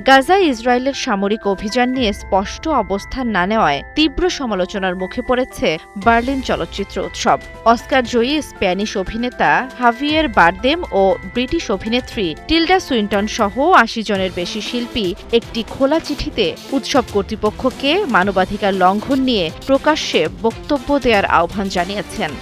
গাজায় ইসরায়েলের সামরিক অভিযান নিয়ে স্পষ্ট অবস্থান না নেওয়ায় তীব্র সমালোচনার মুখে পড়েছে বার্লিন চলচ্চিত্র উৎসব। অস্কার জয়ী স্প্যানিশ অভিনেতা হাভিয়ের বারদেম ও ব্রিটিশ অভিনেত্রী টিল্ডা সুইন্টন সহ ৮০ জনের বেশি শিল্পী একটি খোলা চিঠিতে উৎসব কর্তৃপক্ষকে মানবাধিকার লঙ্ঘন নিয়ে প্রকাশ্যে বক্তব্য দেওয়ার আহ্বান জানিয়েছেন।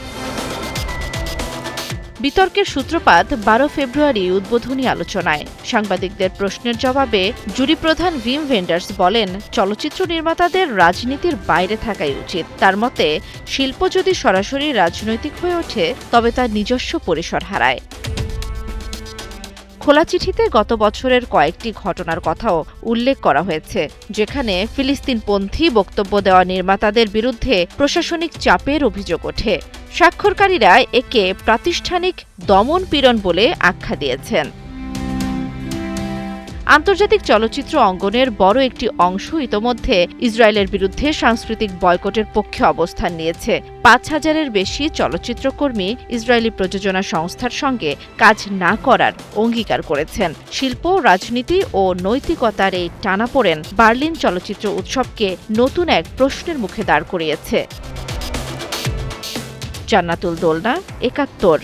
বিতর্কের সূত্রপাত ১২ ফেব্রুয়ারি উদ্বোধনী আলোচনায়। সাংবাদিকদের প্রশ্নের জবাবে জুরি প্রধান ভিম ভেন্ডার্স বলেন, চলচ্চিত্র নির্মাতাদের রাজনীতির বাইরে থাকাই উচিত। তার মতে, শিল্প যদি সরাসরি রাজনৈতিক হয়ে ওঠে তবে তার নিজস্ব পরিসর হারায়। খোলা চিঠিতে গত বছরের কয়েকটি ঘটনার কথাও উল্লেখ করা হয়েছে, যেখানে ফিলিস্তিনপন্থী বক্তব্য দেওয়া নির্মাতাদের বিরুদ্ধে প্রশাসনিক চাপের অভিযোগ ওঠে। স্বাক্ষরকারীরা একে প্রাতিষ্ঠানিক দমন-পীড়ন বলে আখ্যা দিয়েছেন। আন্তর্জাতিক চলচ্চিত্র অঙ্গনের বড় একটি অংশ ইতোমধ্যে ইসরায়েলের বিরুদ্ধে সাংস্কৃতিক বয়কটের পক্ষে অবস্থান নিয়েছে। ৫,০০০-এর বেশি চলচ্চিত্রকর্মী ইসরায়েলি প্রযোজনা সংস্থার সঙ্গে কাজ না করার অঙ্গীকার করেছেন। শিল্প, রাজনীতি ও নৈতিকতার এই টানাপোড়েন বার্লিন চলচ্চিত্র উৎসবকে নতুন এক প্রশ্নের মুখে দাঁড় করিয়েছে। জান্নাতুল দোলনা, একাত্তর।